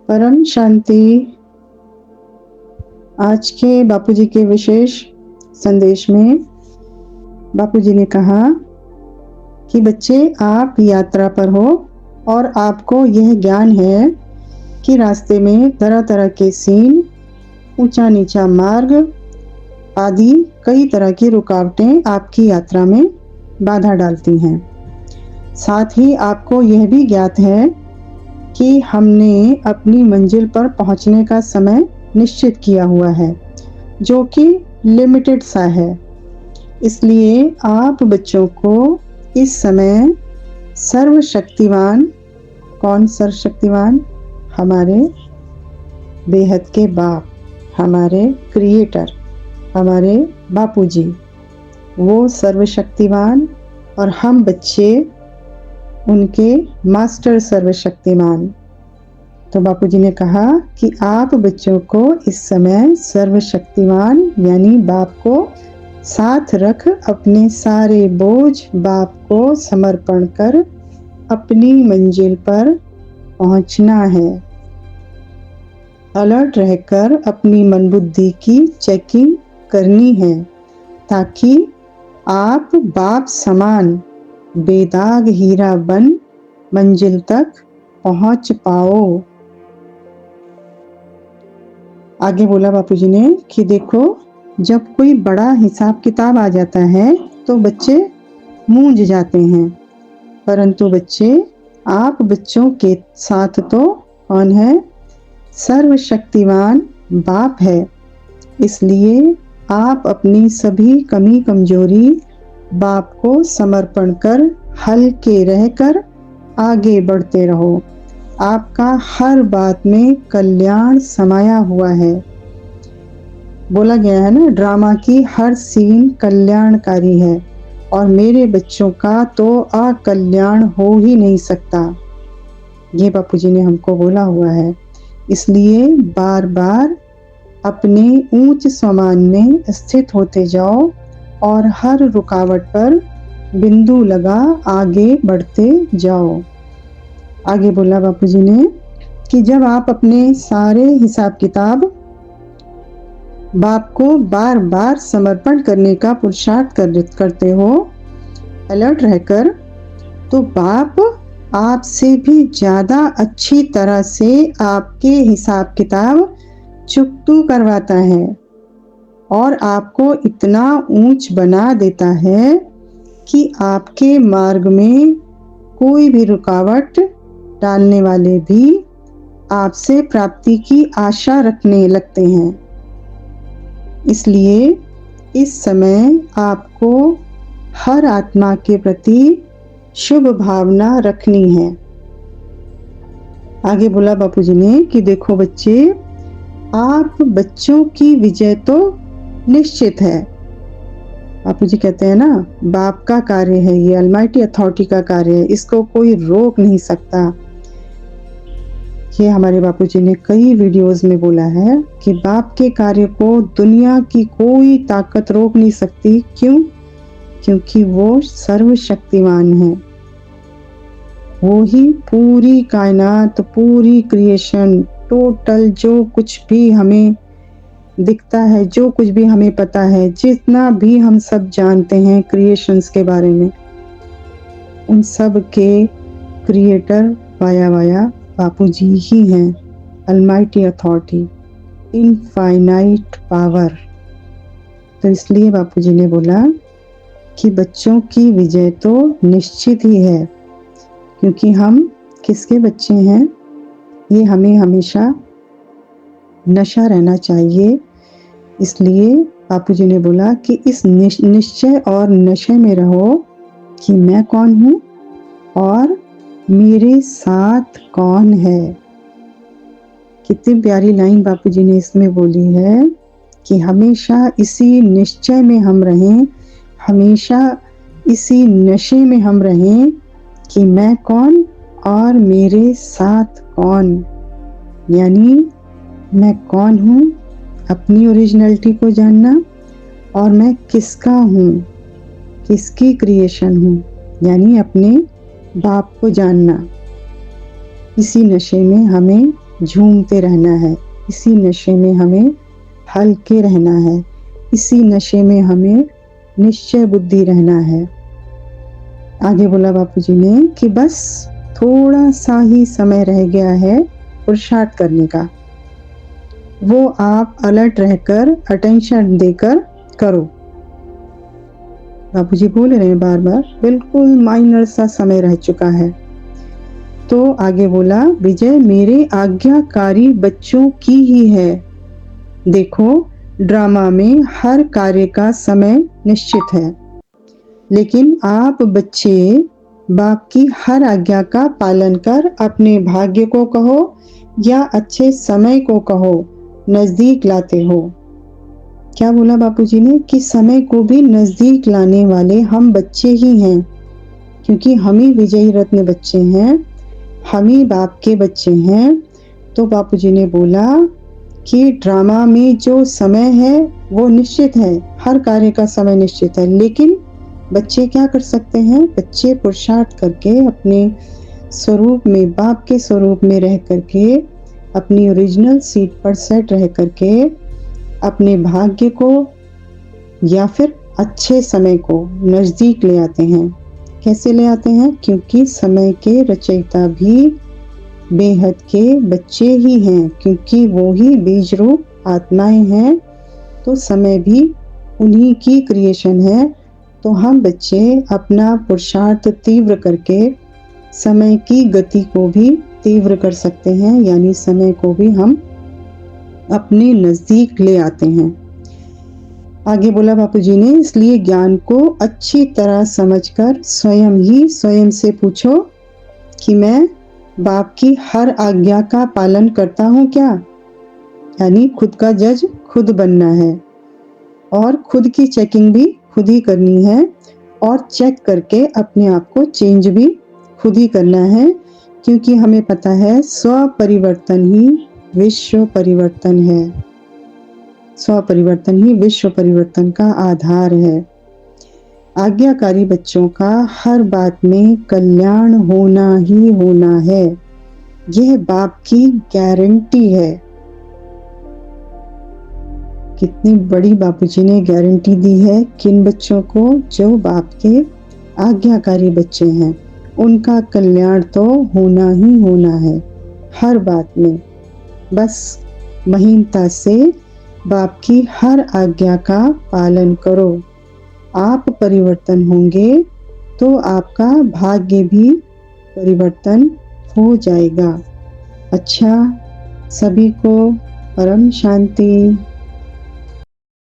परम शांति। आज के बापूजी के विशेष संदेश में बापूजी ने कहा कि बच्चे, आप यात्रा पर हो और आपको यह ज्ञान है कि रास्ते में तरह तरह के सीन, ऊंचा नीचा मार्ग आदि कई तरह की रुकावटें आपकी यात्रा में बाधा डालती हैं। साथ ही आपको यह भी ज्ञात है कि हमने अपनी मंजिल पर पहुंचने का समय निश्चित किया हुआ है, जो कि लिमिटेड सा है। इसलिए आप बच्चों को इस समय सर्वशक्तिवान, कौन सर्वशक्तिवान? हमारे बेहद के बाप, हमारे क्रिएटर, हमारे बापूजी, वो सर्वशक्तिवान और हम बच्चे उनके मास्टर सर्वशक्तिमान। तो बापूजी ने कहा कि आप बच्चों को इस समय सर्वशक्तिमान यानी बाप को साथ रख अपने सारे बोझ बाप को समर्पण कर अपनी मंजिल पर पहुंचना है। अलर्ट रहकर अपनी मन बुद्धि की चेकिंग करनी है ताकि आप बाप समान बेदाग हीरा बन मंजिल तक पहुंच पाओ। आगे बोला बापूजी ने कि देखो, जब कोई बड़ा हिसाब किताब आ जाता है तो बच्चे मूंझ जाते हैं, परंतु बच्चे, आप बच्चों के साथ तो कौन है? सर्वशक्तिवान बाप है। इसलिए आप अपनी सभी कमी कमजोरी बाप को समर्पण कर हल्के रहकर आगे बढ़ते रहो। आपका हर बात में कल्याण समाया हुआ है। बोला गया है ना, ड्रामा की हर सीन कल्याणकारी है और मेरे बच्चों का तो अकल्याण हो ही नहीं सकता। ये बापूजी ने हमको बोला हुआ है। इसलिए बार बार अपने ऊंच सम्मान में स्थित होते जाओ और हर रुकावट पर बिंदु लगा आगे बढ़ते जाओ। आगे बोला बापूजी ने कि जब आप अपने सारे हिसाब किताब बाप को बार बार समर्पण करने का पुरुषार्थ करते हो अलर्ट रहकर, तो बाप आपसे भी ज्यादा अच्छी तरह से आपके हिसाब किताब चुकतू करवाता है और आपको इतना ऊंच बना देता है कि आपके मार्ग में कोई भी रुकावट डालने वाले भी आपसे प्राप्ति की आशा रखने लगते हैं। इसलिए इस समय आपको हर आत्मा के प्रति शुभ भावना रखनी है। आगे बोला बापूजी ने कि देखो बच्चे, आप बच्चों की विजय तो निश्चित है। बापूजी कहते हैं ना, बाप का कार्य है, ये अलमाइटी अथॉरिटी का कार्य है, इसको कोई रोक नहीं सकता। ये हमारे बापूजी ने कई वीडियोस में बोला है कि बाप के कार्य को दुनिया की कोई ताकत रोक नहीं सकती। क्यों? क्योंकि वो सर्वशक्तिमान है। वो ही पूरी कायनात, पूरी क्रिएशन, टोटल जो कुछ भी हमें दिखता है, जो कुछ भी हमें पता है, जितना भी हम सब जानते हैं क्रिएशंस के बारे में, उन सब के क्रिएटर वाया बापूजी ही हैं। Almighty authority, infinite power. तो इसलिए बापूजी ने बोला कि बच्चों की विजय तो निश्चित ही है, क्योंकि हम किसके बच्चे हैं? ये हमें हमेशा नशा रहना चाहिए। इसलिए बापूजी ने बोला कि इस निश्चय और नशे में रहो कि मैं कौन हूँ और मेरे साथ कौन है। कितनी प्यारी लाइन बापूजी ने इसमें बोली है कि हमेशा इसी निश्चय में हम रहें, हमेशा इसी नशे में हम रहें कि मैं कौन और मेरे साथ कौन। यानी मैं कौन हूँ, अपनी ओरिजिनलिटी को जानना, और मैं किसका हूँ, किसकी क्रिएशन हूँ, यानी अपने बाप को जानना। इसी नशे में हमें झूमते रहना है, इसी नशे में हमें हल्के रहना है, इसी नशे में हमें निश्चय बुद्धि रहना है। आगे बोला बापूजी ने कि बस थोड़ा सा ही समय रह गया है पुरुषार्थ करने का, वो आप अलर्ट रहकर अटेंशन देकर करो। बापूजी बोल रहे हैं बार बार, बिल्कुल माइनर सा समय रह चुका है। तो आगे बोला, विजय मेरे आज्ञाकारी बच्चों की ही है। देखो, ड्रामा में हर कार्य का समय निश्चित है, लेकिन आप बच्चे बाप की हर आज्ञा का पालन कर अपने भाग्य को कहो या अच्छे समय को कहो नजदीक लाते हो। क्या बोला बापूजी ने कि समय को भी नजदीक लाने वाले हम बच्चे ही हैं, क्योंकि हम ही विजयी रत्न बच्चे हैं, हम ही बाप के बच्चे हैं। तो बापूजी ने बोला कि ड्रामा में जो समय है वो निश्चित है, हर कार्य का समय निश्चित है, लेकिन बच्चे क्या कर सकते हैं? बच्चे पुरुषार्थ करके अपने स्वरूप में, बाप के स्वरूप में रह करके, अपनी ओरिजिनल सीट पर सेट रह करके अपने भाग्य को या फिर अच्छे समय को नजदीक ले आते हैं। कैसे ले आते हैं? क्योंकि समय के रचयिता भी बेहद के बच्चे ही हैं, क्योंकि वो ही बीज रूप आत्माएं हैं, तो समय भी उन्हीं की क्रिएशन है। तो हम बच्चे अपना पुरुषार्थ तीव्र करके समय की गति को भी तीव्र कर सकते हैं, यानी समय को भी हम अपने नजदीक ले आते हैं। आगे बोला बापूजी ने, इसलिए ज्ञान को अच्छी तरह समझकर स्वयं ही स्वयं से पूछो कि मैं बाप की हर आज्ञा का पालन करता हूँ क्या? यानी खुद का जज खुद बनना है और खुद की चेकिंग भी खुद ही करनी है, और चेक करके अपने आप को चेंज भी खुद ही करना है, क्योंकि हमें पता है स्व परिवर्तन ही विश्व परिवर्तन है। स्व परिवर्तन ही विश्व परिवर्तन का आधार है। आज्ञाकारी बच्चों का हर बात में कल्याण होना ही होना है, यह बाप की गारंटी है। कितनी बड़ी बापूजी ने गारंटी दी है किन बच्चों को? जो बाप के आज्ञाकारी बच्चे हैं, उनका कल्याण तो होना ही होना है हर बात में। बस महीनता से बाप की हर आज्ञा का पालन करो, आप परिवर्तन होंगे तो आपका भाग्य भी परिवर्तन हो जाएगा। अच्छा, सभी को परम शांति।